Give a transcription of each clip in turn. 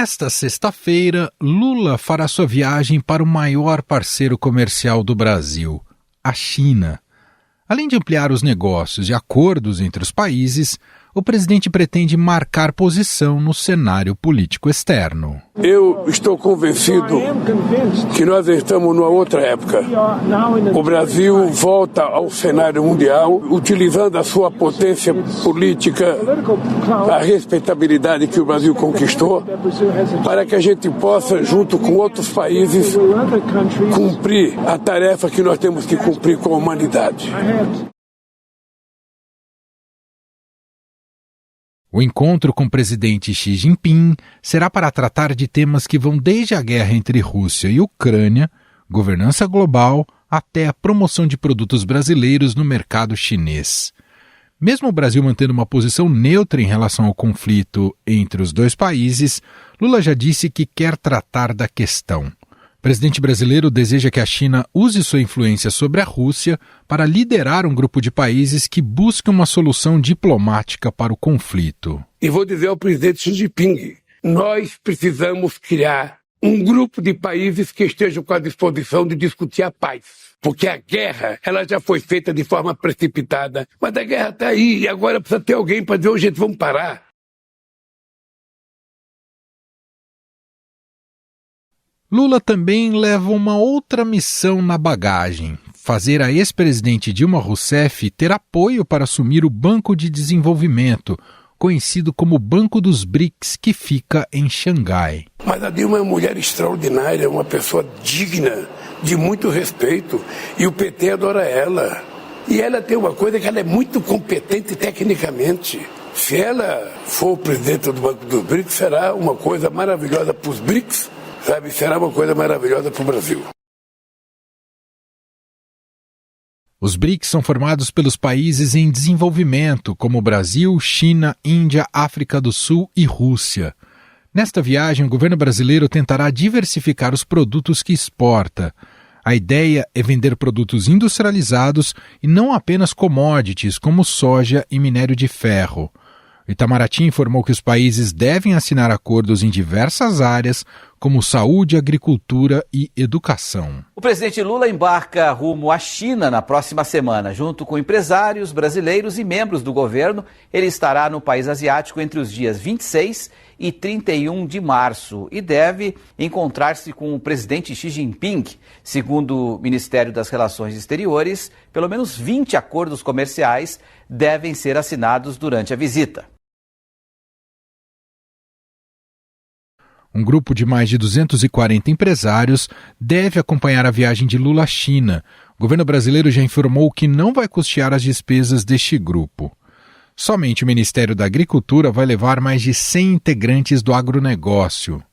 Nesta sexta-feira, Lula fará sua viagem para o maior parceiro comercial do Brasil, a China. Além de ampliar os negócios e acordos entre os países, o presidente pretende marcar posição no cenário político externo. Eu estou convencido que nós estamos numa outra época. O Brasil volta ao cenário mundial, utilizando a sua potência política, a respeitabilidade que o Brasil conquistou, para que a gente possa, junto com outros países, cumprir a tarefa que nós temos que cumprir com a humanidade. O encontro com o presidente Xi Jinping será para tratar de temas que vão desde a guerra entre Rússia e Ucrânia, governança global, até a promoção de produtos brasileiros no mercado chinês. Mesmo o Brasil mantendo uma posição neutra em relação ao conflito entre os dois países, Lula já disse que quer tratar da questão. O presidente brasileiro deseja que a China use sua influência sobre a Rússia para liderar um grupo de países que busca uma solução diplomática para o conflito. E vou dizer ao presidente Xi Jinping, nós precisamos criar um grupo de países que estejam com a disposição de discutir a paz. Porque a guerra, ela já foi feita de forma precipitada, mas a guerra está aí e agora precisa ter alguém para dizer, ô gente, vamos parar. Lula também leva uma outra missão na bagagem: fazer a ex-presidente Dilma Rousseff ter apoio para assumir o Banco de Desenvolvimento, conhecido como Banco dos BRICS, que fica em Xangai. Mas a Dilma é uma mulher extraordinária, uma pessoa digna, de muito respeito, e o PT adora ela. E ela tem uma coisa que ela é muito competente tecnicamente. Se ela for presidente do Banco dos BRICS, será uma coisa maravilhosa para os BRICS, sabe, será uma coisa maravilhosa para o Brasil. Os BRICS são formados pelos países em desenvolvimento, como Brasil, China, Índia, África do Sul e Rússia. Nesta viagem, o governo brasileiro tentará diversificar os produtos que exporta. A ideia é vender produtos industrializados e não apenas commodities, como soja e minério de ferro. Itamaraty informou que os países devem assinar acordos em diversas áreas, como saúde, agricultura e educação. O presidente Lula embarca rumo à China na próxima semana. Junto com empresários brasileiros e membros do governo, ele estará no país asiático entre os dias 26 e 31 de março e deve encontrar-se com o presidente Xi Jinping. Segundo o Ministério das Relações Exteriores, pelo menos 20 acordos comerciais devem ser assinados durante a visita. Um grupo de mais de 240 empresários deve acompanhar a viagem de Lula à China. O governo brasileiro já informou que não vai custear as despesas deste grupo. Somente o Ministério da Agricultura vai levar mais de 100 integrantes do agronegócio.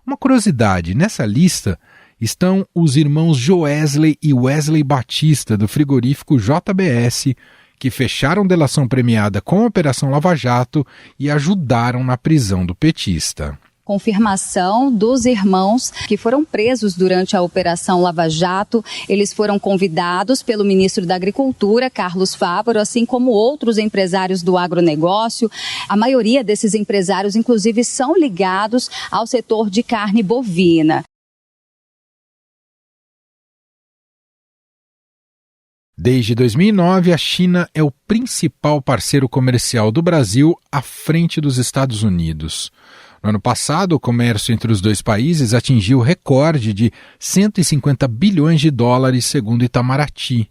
Uma curiosidade, nessa lista estão os irmãos Joesley e Wesley Batista, do frigorífico JBS, que fecharam delação premiada com a Operação Lava Jato e ajudaram na prisão do petista. Confirmação dos irmãos que foram presos durante a Operação Lava Jato. Eles foram convidados pelo ministro da Agricultura, Carlos Fávaro, assim como outros empresários do agronegócio. A maioria desses empresários, inclusive, são ligados ao setor de carne bovina. Desde 2009, a China é o principal parceiro comercial do Brasil à frente dos Estados Unidos. No ano passado, o comércio entre os dois países atingiu o recorde de 150 bilhões de dólares, segundo Itamaraty.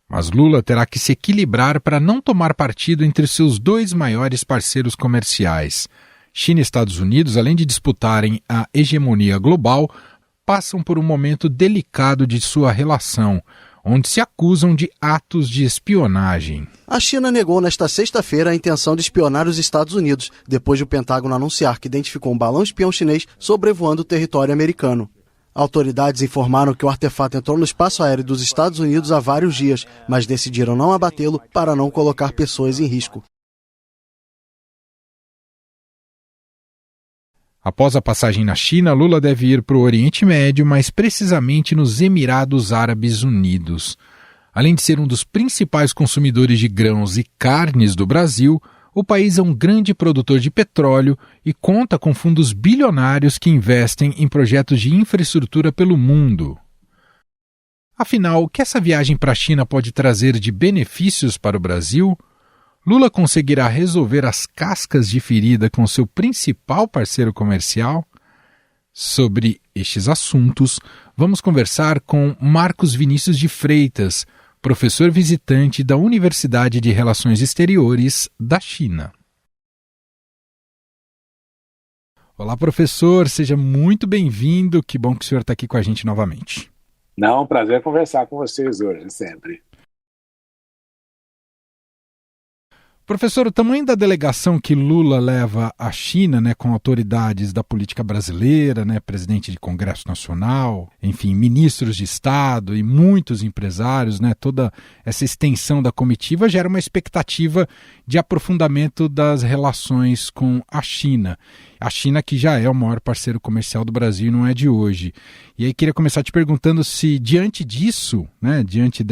Mas Lula terá que se equilibrar para não tomar partido entre seus dois maiores parceiros comerciais. China e Estados Unidos, além de disputarem a hegemonia global, passam por um momento delicado de sua relação, onde se acusam de atos de espionagem. A China negou nesta sexta-feira a intenção de espionar os Estados Unidos, depois de o Pentágono anunciar que identificou um balão espião chinês sobrevoando o território americano. Autoridades informaram que o artefato entrou no espaço aéreo dos Estados Unidos há vários dias, mas decidiram não abatê-lo para não colocar pessoas em risco. Após a passagem na China, Lula deve ir para o Oriente Médio, mais precisamente nos Emirados Árabes Unidos. Além de ser um dos principais consumidores de grãos e carnes do Brasil, O país é um grande produtor de petróleo e conta com fundos bilionários que investem em projetos de infraestrutura pelo mundo. Afinal, o que essa viagem para a China pode trazer de benefícios para o Brasil? Lula conseguirá resolver as cascas de ferida com seu principal parceiro comercial? Sobre estes assuntos, vamos conversar com Marcos Vinícius de Freitas, professor visitante da Universidade de Relações Exteriores da China. Olá, professor, seja muito bem-vindo. Que bom que o senhor está aqui com a gente novamente. Não, um prazer conversar com vocês hoje, sempre. Professor, o tamanho da delegação que Lula leva à China, com autoridades da política brasileira, presidente de Congresso Nacional, enfim, ministros de Estado e muitos empresários, toda essa extensão da comitiva gera uma expectativa de aprofundamento das relações com a China. A China que já é o maior parceiro comercial do Brasil, não é de hoje. E aí queria começar te perguntando se diante disso, diante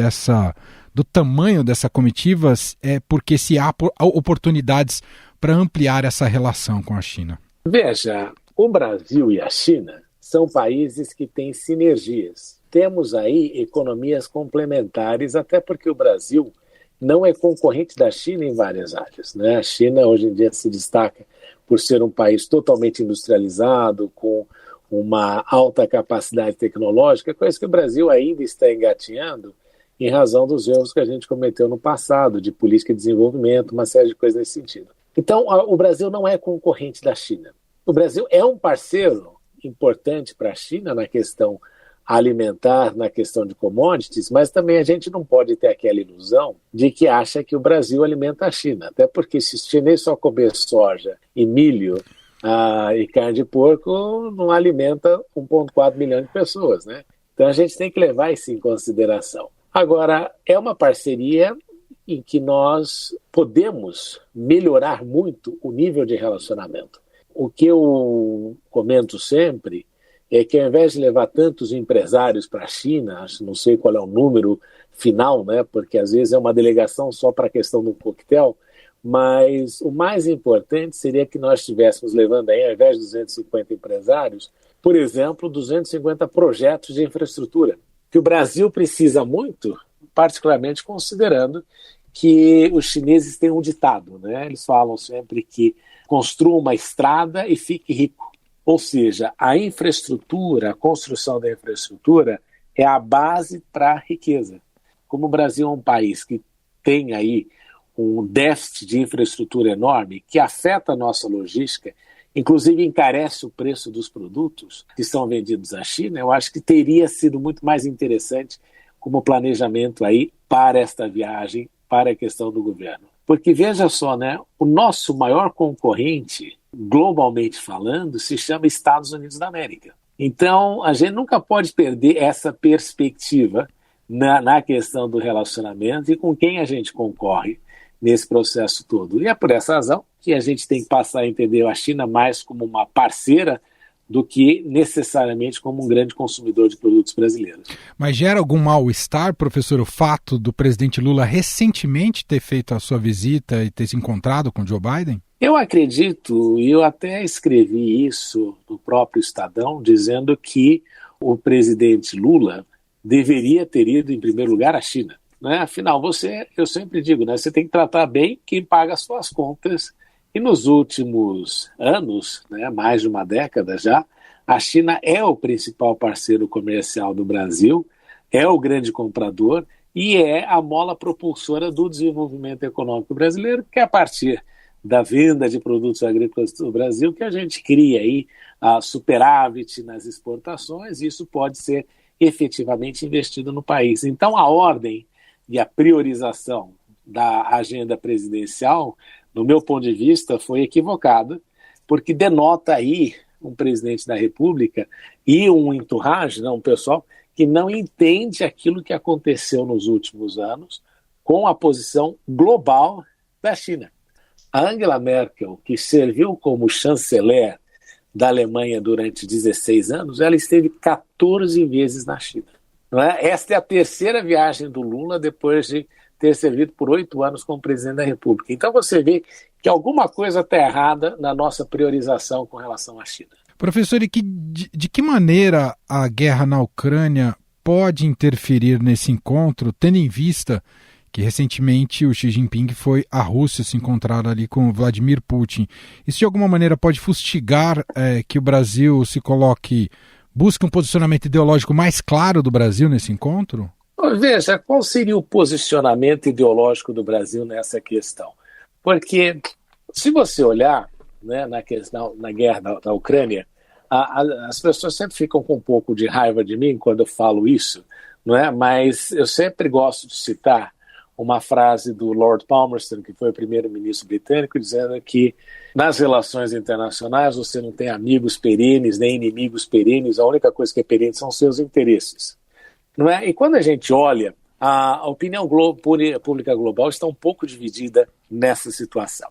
do tamanho dessa comitiva, é porque se há oportunidades para ampliar essa relação com a China. Veja, o Brasil e a China são países que têm sinergias. Temos aí economias complementares, até porque o Brasil não é concorrente da China em várias áreas. A China hoje em dia se destaca por ser um país totalmente industrializado, com uma alta capacidade tecnológica, coisa que o Brasil ainda está engatinhando, em razão dos erros que a gente cometeu no passado, de política de desenvolvimento, uma série de coisas nesse sentido. Então, o Brasil não é concorrente da China. O Brasil é um parceiro importante para a China na questão alimentar, na questão de commodities, mas também a gente não pode ter aquela ilusão de que acha que o Brasil alimenta a China. Até porque se os chineses só comer soja e milho e carne de porco, não alimenta 1,4 milhão de pessoas, Então a gente tem que levar isso em consideração. Agora, é uma parceria em que nós podemos melhorar muito o nível de relacionamento. O que eu comento sempre é que ao invés de levar tantos empresários para a China, não sei qual é o número final, porque às vezes é uma delegação só para a questão do coquetel, mas o mais importante seria que nós estivéssemos levando aí, ao invés de 250 empresários, por exemplo, 250 projetos de infraestrutura, que o Brasil precisa muito, particularmente considerando que os chineses têm um ditado, Eles falam sempre que construa uma estrada e fique rico. Ou seja, a infraestrutura, a construção da infraestrutura é a base para a riqueza. Como o Brasil é um país que tem aí um déficit de infraestrutura enorme, que afeta a nossa logística, inclusive encarece o preço dos produtos que são vendidos à China, eu acho que teria sido muito mais interessante como planejamento aí para esta viagem, para a questão do governo. Porque veja só, o nosso maior concorrente, globalmente falando, se chama Estados Unidos da América. Então, a gente nunca pode perder essa perspectiva na questão do relacionamento e com quem a gente concorre nesse processo todo. E é por essa razão que a gente tem que passar a entender a China mais como uma parceira do que necessariamente como um grande consumidor de produtos brasileiros. Mas gera algum mal-estar, professor, o fato do presidente Lula recentemente ter feito a sua visita e ter se encontrado com Joe Biden? Eu acredito, e eu até escrevi isso no próprio Estadão, dizendo que o presidente Lula deveria ter ido, em primeiro lugar, à China. Afinal, eu sempre digo, você tem que tratar bem quem paga as suas contas. E nos últimos anos, mais de uma década já, a China é o principal parceiro comercial do Brasil, é o grande comprador e é a mola propulsora do desenvolvimento econômico brasileiro, que é a partir da venda de produtos agrícolas do Brasil que a gente cria aí a superávit nas exportações, e isso pode ser efetivamente investido no país. Então, a ordem e a priorização da agenda presidencial, no meu ponto de vista, foi equivocada, porque denota aí um presidente da República e um entourage, um pessoal que não entende aquilo que aconteceu nos últimos anos com a posição global da China. A Angela Merkel, que serviu como chanceler da Alemanha durante 16 anos, ela esteve 14 vezes na China. Esta é a terceira viagem do Lula depois de ter servido por 8 anos como presidente da República. Então você vê que alguma coisa está errada na nossa priorização com relação à China. Professor, e de que maneira a guerra na Ucrânia pode interferir nesse encontro, tendo em vista que recentemente o Xi Jinping foi à Rússia se encontrar ali com o Vladimir Putin? Isso de alguma maneira pode fustigar que o Brasil busque um posicionamento ideológico mais claro do Brasil nesse encontro? Veja, qual seria o posicionamento ideológico do Brasil nessa questão? Porque se você olhar, né, na guerra da Ucrânia, as pessoas sempre ficam com um pouco de raiva de mim quando eu falo isso, não é? Mas eu sempre gosto de citar uma frase do Lord Palmerston, que foi o primeiro-ministro britânico, dizendo que nas relações internacionais você não tem amigos perenes nem inimigos perenes, a única coisa que é perene são seus interesses. Não é? E quando a gente olha, a opinião pública global está um pouco dividida nessa situação.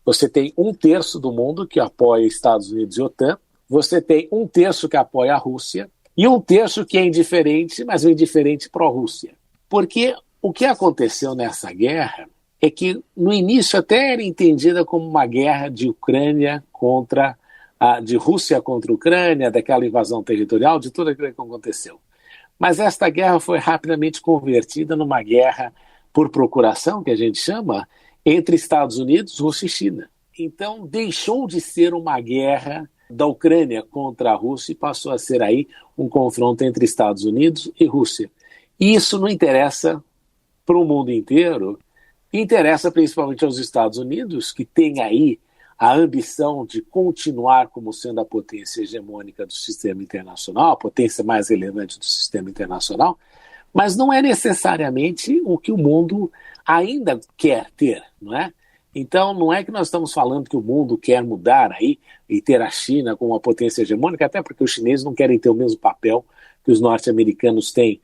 Você tem 1/3 do mundo que apoia Estados Unidos e OTAN, você tem 1/3 que apoia a Rússia e 1/3 que é indiferente, mas é indiferente pró-Rússia. Porque o que aconteceu nessa guerra é que no início até era entendida como uma guerra de de Rússia contra a Ucrânia, daquela invasão territorial, de tudo aquilo que aconteceu. Mas esta guerra foi rapidamente convertida numa guerra por procuração, que a gente chama, entre Estados Unidos, Rússia e China. Então deixou de ser uma guerra da Ucrânia contra a Rússia e passou a ser aí um confronto entre Estados Unidos e Rússia. E isso não interessa para o mundo inteiro, interessa principalmente aos Estados Unidos, que tem aí a ambição de continuar como sendo a potência hegemônica do sistema internacional, a potência mais relevante do sistema internacional, mas não é necessariamente o que o mundo ainda quer ter, não é? Então não é que nós estamos falando que o mundo quer mudar aí e ter a China como uma potência hegemônica, até porque os chineses não querem ter o mesmo papel que os norte-americanos têm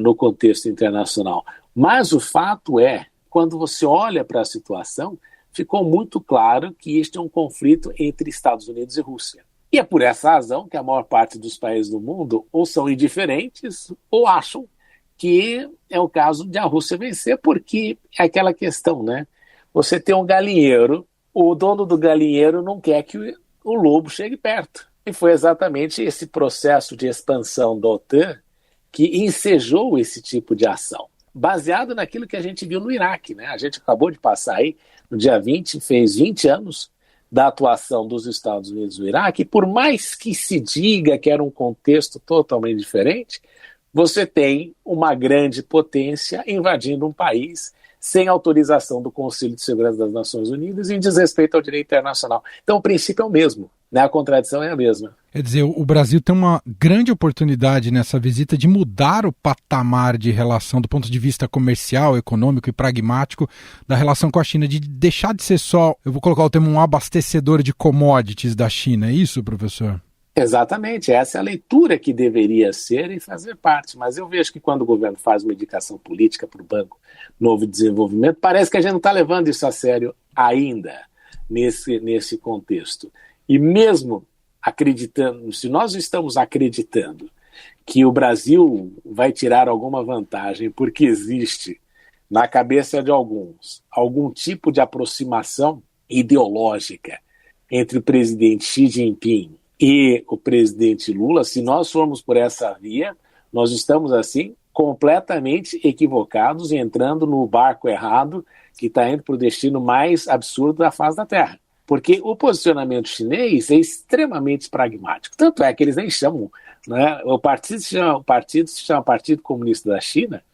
no contexto internacional. Mas o fato é, quando você olha para a situação, ficou muito claro que este é um conflito entre Estados Unidos e Rússia. E é por essa razão que a maior parte dos países do mundo ou são indiferentes ou acham que é o caso de a Rússia vencer, porque é aquela questão, né? Você tem um galinheiro, o dono do galinheiro não quer que o lobo chegue perto. E foi exatamente esse processo de expansão da OTAN que ensejou esse tipo de ação, baseado naquilo que a gente viu no Iraque, né? A gente acabou de passar aí, no dia 20, fez 20 anos da atuação dos Estados Unidos no Iraque, e por mais que se diga que era um contexto totalmente diferente, você tem uma grande potência invadindo um país sem autorização do Conselho de Segurança das Nações Unidas e em desrespeito ao direito internacional. Então o princípio é o mesmo, né? A contradição é a mesma. Quer dizer, o Brasil tem uma grande oportunidade nessa visita de mudar o patamar de relação do ponto de vista comercial, econômico e pragmático da relação com a China, de deixar de ser só, eu vou colocar o termo, um abastecedor de commodities da China. É isso, professor? Exatamente, essa é a leitura que deveria ser e fazer parte, mas eu vejo que quando o governo faz uma indicação política para o Banco Novo Desenvolvimento, parece que a gente não está levando isso a sério ainda nesse contexto. E mesmo acreditando, se nós estamos acreditando que o Brasil vai tirar alguma vantagem porque existe na cabeça de alguns algum tipo de aproximação ideológica entre o presidente Xi Jinping e o presidente Lula, se nós formos por essa via, nós estamos, assim, completamente equivocados e entrando no barco errado que está indo para o destino mais absurdo da face da Terra. Porque o posicionamento chinês é extremamente pragmático. Tanto é que eles nem chamam, né? O partido se chama Partido Comunista da China,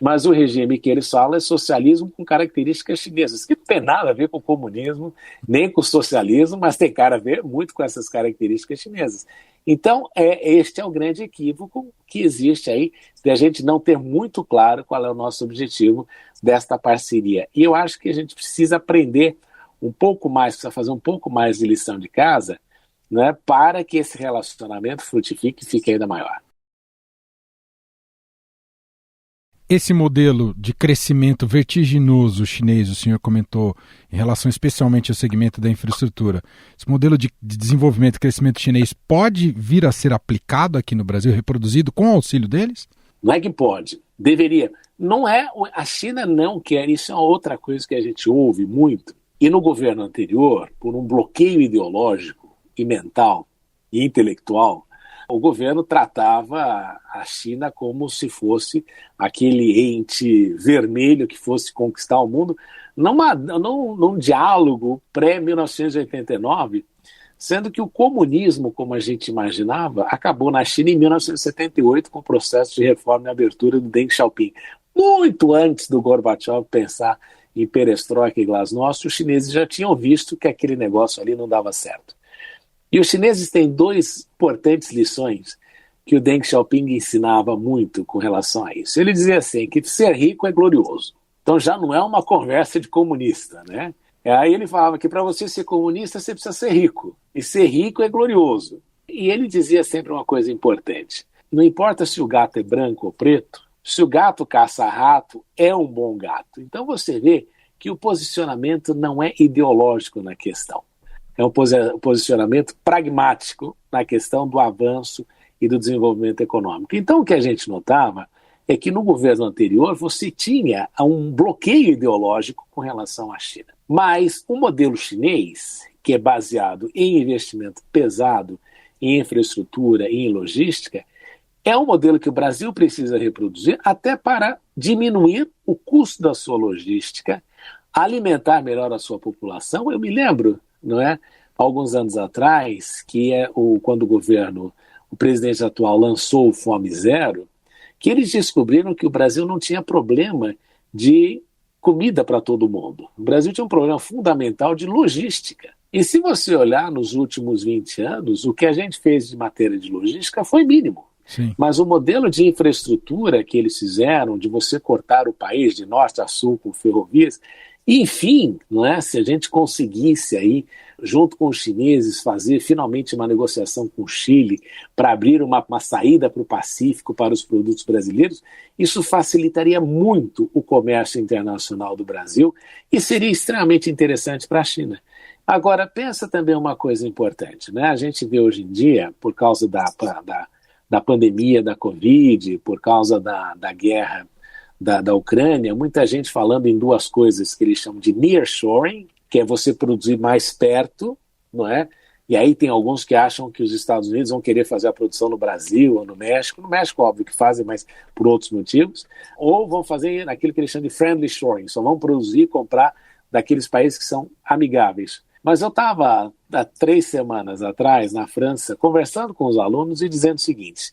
mas o regime que eles falam é socialismo com características chinesas, que não tem nada a ver com o comunismo, nem com o socialismo, mas tem cara a ver muito com essas características chinesas. Então, este é o grande equívoco que existe aí, de a gente não ter muito claro qual é o nosso objetivo desta parceria. E eu acho que a gente precisa aprender um pouco mais, precisa fazer um pouco mais de lição de casa, né, para que esse relacionamento frutifique e fique ainda maior. Esse modelo de crescimento vertiginoso chinês, o senhor comentou, em relação especialmente ao segmento da infraestrutura, esse modelo de desenvolvimento e crescimento chinês pode vir a ser aplicado aqui no Brasil, reproduzido com o auxílio deles? Não é que pode, deveria. Não é, a China não quer, isso é outra coisa que a gente ouve muito. E no governo anterior, por um bloqueio ideológico e mental e intelectual, o governo tratava a China como se fosse aquele ente vermelho que fosse conquistar o mundo, num diálogo pré-1989, sendo que o comunismo, como a gente imaginava, acabou na China em 1978 com o processo de reforma e abertura do Deng Xiaoping. Muito antes do Gorbachev pensar em perestroika e glasnost, os chineses já tinham visto que aquele negócio ali não dava certo. E os chineses têm duas importantes lições que o Deng Xiaoping ensinava muito com relação a isso. Ele dizia assim, que ser rico é glorioso. Então já não é uma conversa de comunista, né? Aí ele falava que para você ser comunista você precisa ser rico. E ser rico é glorioso. E ele dizia sempre uma coisa importante. Não importa se o gato é branco ou preto, se o gato caça rato, é um bom gato. Então você vê que o posicionamento não é ideológico na questão. É um posicionamento pragmático na questão do avanço e do desenvolvimento econômico. Então, o que a gente notava é que no governo anterior você tinha um bloqueio ideológico com relação à China. Mas o modelo chinês, que é baseado em investimento pesado em infraestrutura e em logística, é um modelo que o Brasil precisa reproduzir até para diminuir o custo da sua logística, alimentar melhor a sua população. Eu me lembro, não é? Alguns anos atrás, quando o presidente atual lançou o Fome Zero, que eles descobriram que o Brasil não tinha problema de comida para todo mundo. O Brasil tinha um problema fundamental de logística. E se você olhar nos últimos 20 anos, o que a gente fez de matéria de logística foi mínimo. Sim. Mas o modelo de infraestrutura que eles fizeram, de você cortar o país de norte a sul com ferrovias, enfim, não é? Se a gente conseguisse aí, junto com os chineses, fazer finalmente uma negociação com o Chile para abrir uma saída para o Pacífico para os produtos brasileiros, isso facilitaria muito o comércio internacional do Brasil e seria extremamente interessante para a China. Agora, pensa também uma coisa importante, né? A gente vê hoje em dia, por causa da pandemia da Covid, por causa da guerra da Ucrânia, muita gente falando em duas coisas que eles chamam de nearshoring, que é você produzir mais perto, não é? E aí tem alguns que acham que os Estados Unidos vão querer fazer a produção no Brasil ou no México. No México, óbvio que fazem, mas por outros motivos. Ou vão fazer aquilo que eles chamam de friendly shoring, só vão produzir e comprar daqueles países que são amigáveis. Mas eu estava, há 3 semanas atrás, na França, conversando com os alunos e dizendo o seguinte: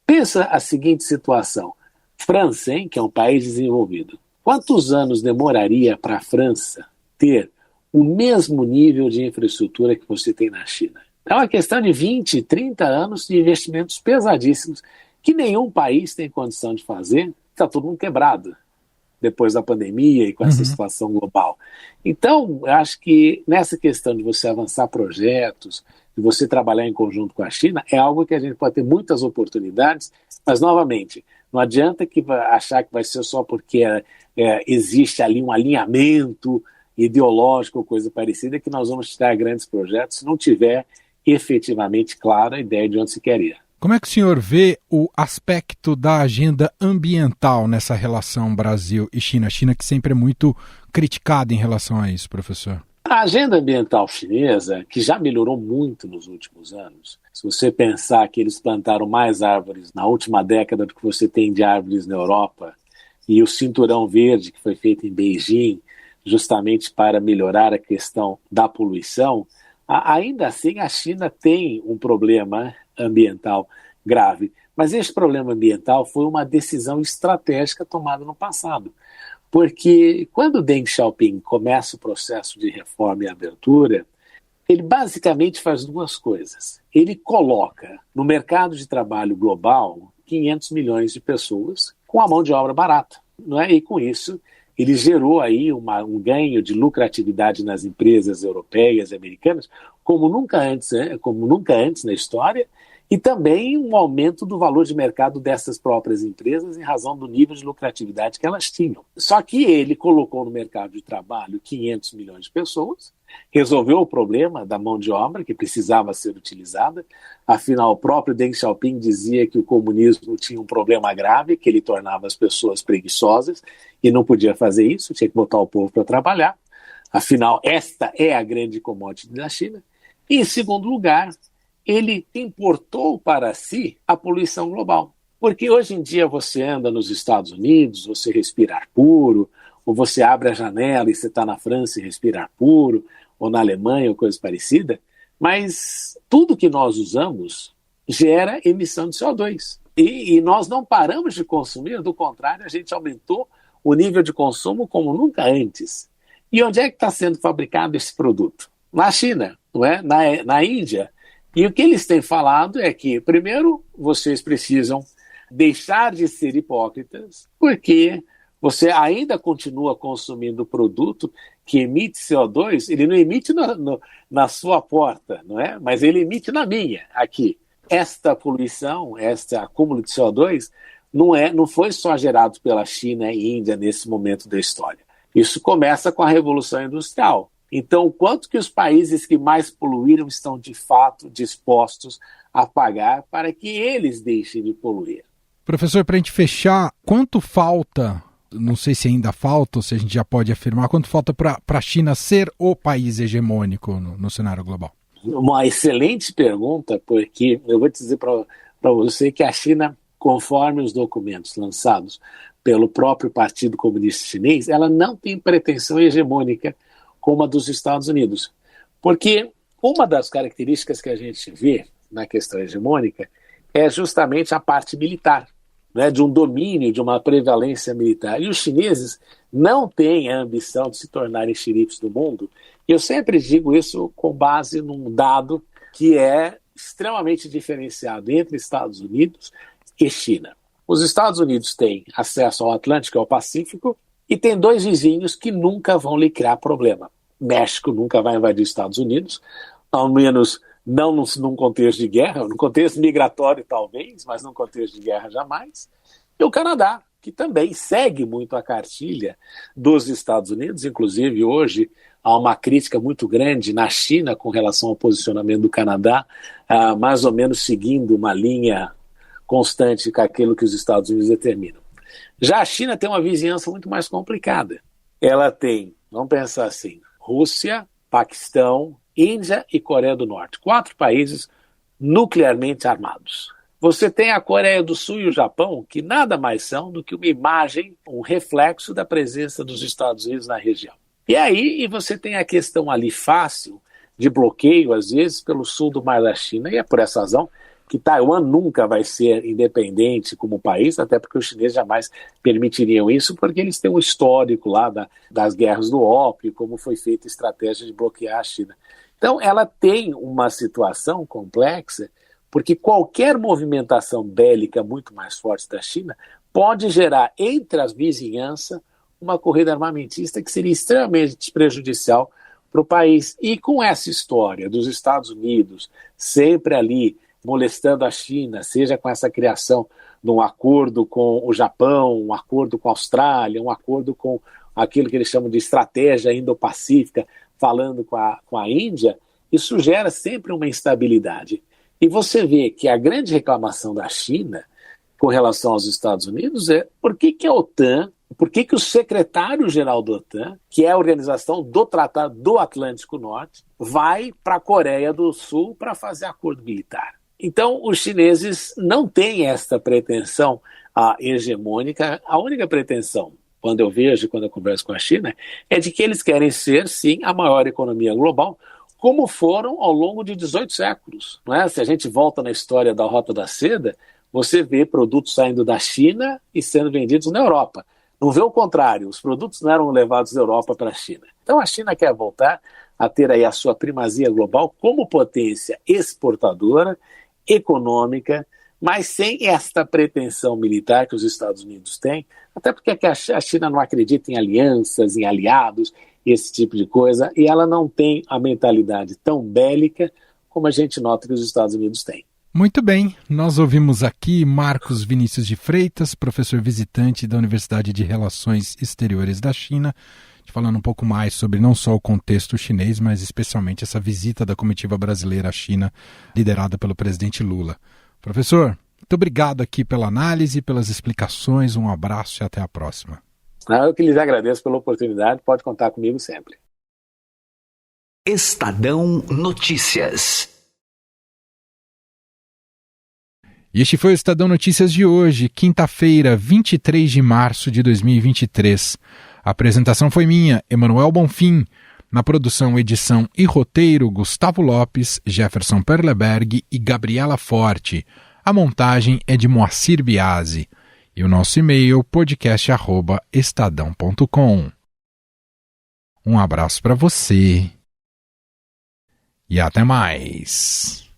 pensa a seguinte situação. França, hein, que é um país desenvolvido. Quantos anos demoraria para a França ter o mesmo nível de infraestrutura que você tem na China? É uma questão de 20, 30 anos de investimentos pesadíssimos que nenhum país tem condição de fazer. Está todo mundo quebrado depois da pandemia e com essa situação global. Então, eu acho que nessa questão de você avançar projetos, de você trabalhar em conjunto com a China, é algo que a gente pode ter muitas oportunidades, mas, novamente, não adianta achar que vai ser só porque existe ali um alinhamento ideológico ou coisa parecida que nós vamos tirar grandes projetos se não tiver efetivamente clara a ideia de onde se quer ir. Como é que o senhor vê o aspecto da agenda ambiental nessa relação Brasil e China? A China que sempre é muito criticada em relação a isso, professor. A agenda ambiental chinesa, que já melhorou muito nos últimos anos, se você pensar que eles plantaram mais árvores na última década do que você tem de árvores na Europa, e o Cinturão Verde, que foi feito em Beijing, justamente para melhorar a questão da poluição, ainda assim a China tem um problema ambiental grave. Mas esse problema ambiental foi uma decisão estratégica tomada no passado. Porque quando Deng Xiaoping começa o processo de reforma e abertura, ele basicamente faz duas coisas. Ele coloca no mercado de trabalho global 500 milhões de pessoas com a mão de obra barata, não é? E com isso ele gerou aí um ganho de lucratividade nas empresas europeias e americanas como nunca antes na história, e também um aumento do valor de mercado dessas próprias empresas em razão do nível de lucratividade que elas tinham. Só que ele colocou no mercado de trabalho 500 milhões de pessoas resolveu o problema da mão de obra que precisava ser utilizada. Afinal, o próprio Deng Xiaoping dizia que o comunismo tinha um problema grave, que ele tornava as pessoas preguiçosas e não podia fazer isso, tinha que botar o povo para trabalhar. Afinal, esta é a grande commodity da China. E, em segundo lugar, ele importou para si a poluição global. Porque hoje em dia você anda nos Estados Unidos, você respira ar puro, ou você abre a janela e você está na França e respira ar puro, ou na Alemanha ou coisa parecida, mas tudo que nós usamos gera emissão de CO2. E nós não paramos de consumir, do contrário, a gente aumentou o nível de consumo como nunca antes. E onde é que está sendo fabricado esse produto? Na China, não é? Na Índia. E o que eles têm falado é que, primeiro, vocês precisam deixar de ser hipócritas, porque você ainda continua consumindo produto que emite CO2, ele não emite na sua porta, não é? Mas ele emite na minha, aqui. Esta poluição, este acúmulo de CO2, não foi só gerado pela China e Índia nesse momento da história. Isso começa com a Revolução Industrial. Então, o quanto que os países que mais poluíram estão, de fato, dispostos a pagar para que eles deixem de poluir? Professor, para a gente fechar, quanto falta, não sei se ainda falta ou se a gente já pode afirmar, quanto falta para a China ser o país hegemônico no cenário global? Uma excelente pergunta, porque eu vou dizer para você que a China, conforme os documentos lançados pelo próprio Partido Comunista Chinês, ela não tem pretensão hegemônica como a dos Estados Unidos. Porque uma das características que a gente vê na questão hegemônica é justamente a parte militar, né, de um domínio, de uma prevalência militar. E os chineses não têm a ambição de se tornarem xerifes do mundo. E eu sempre digo isso com base num dado que é extremamente diferenciado entre Estados Unidos e China. Os Estados Unidos têm acesso ao Atlântico e ao Pacífico e tem dois vizinhos que nunca vão lhe criar problema. México nunca vai invadir os Estados Unidos, ao menos não num contexto de guerra, num contexto migratório talvez, mas num contexto de guerra jamais. E o Canadá, que também segue muito a cartilha dos Estados Unidos, inclusive hoje há uma crítica muito grande na China com relação ao posicionamento do Canadá, mais ou menos seguindo uma linha constante com aquilo que os Estados Unidos determinam. Já a China tem uma vizinhança muito mais complicada. Ela tem, vamos pensar assim, Rússia, Paquistão, Índia e Coreia do Norte. 4 países nuclearmente armados. Você tem a Coreia do Sul e o Japão, que nada mais são do que uma imagem, um reflexo da presença dos Estados Unidos na região. E aí você tem a questão ali fácil de bloqueio, às vezes, pelo sul do Mar da China, e é por essa razão que Taiwan nunca vai ser independente como país, até porque os chineses jamais permitiriam isso, porque eles têm um histórico lá das guerras do ópio, como foi feita a estratégia de bloquear a China. Então, ela tem uma situação complexa, porque qualquer movimentação bélica muito mais forte da China pode gerar entre as vizinhanças uma corrida armamentista que seria extremamente prejudicial para o país. E com essa história dos Estados Unidos sempre ali molestando a China, seja com essa criação de um acordo com o Japão, um acordo com a Austrália, um acordo com aquilo que eles chamam de estratégia indo-pacífica, falando com a Índia, isso gera sempre uma instabilidade. E você vê que a grande reclamação da China com relação aos Estados Unidos é por que a OTAN, por que o secretário-geral da OTAN, que é a organização do Tratado do Atlântico Norte, vai para a Coreia do Sul para fazer acordo militar. Então, os chineses não têm esta pretensão hegemônica. A única pretensão, quando eu converso com a China, é de que eles querem ser, sim, a maior economia global, como foram ao longo de 18 séculos. Não é? Se a gente volta na história da Rota da Seda, você vê produtos saindo da China e sendo vendidos na Europa. Não vê o contrário, os produtos não eram levados da Europa para a China. Então, a China quer voltar a ter aí a sua primazia global como potência exportadora, econômica, mas sem esta pretensão militar que os Estados Unidos têm, até porque a China não acredita em alianças, em aliados, esse tipo de coisa, e ela não tem a mentalidade tão bélica como a gente nota que os Estados Unidos têm. Muito bem, nós ouvimos aqui Marcos Vinícius de Freitas, professor visitante da Universidade de Relações Exteriores da China, falando um pouco mais sobre não só o contexto chinês, mas especialmente essa visita da comitiva brasileira à China, liderada pelo presidente Lula. Professor, muito obrigado aqui pela análise, pelas explicações, um abraço e até a próxima. Eu que lhes agradeço pela oportunidade, pode contar comigo sempre. Estadão Notícias. E este foi o Estadão Notícias de hoje, quinta-feira, 23 de março de 2023. A apresentação foi minha, Emanuel Bonfim. Na produção, edição e roteiro, Gustavo Lopes, Jefferson Perleberg e Gabriela Forte. A montagem é de Moacir Biasi. E o nosso e-mail, podcast@estadão.com. Um abraço para você. E até mais.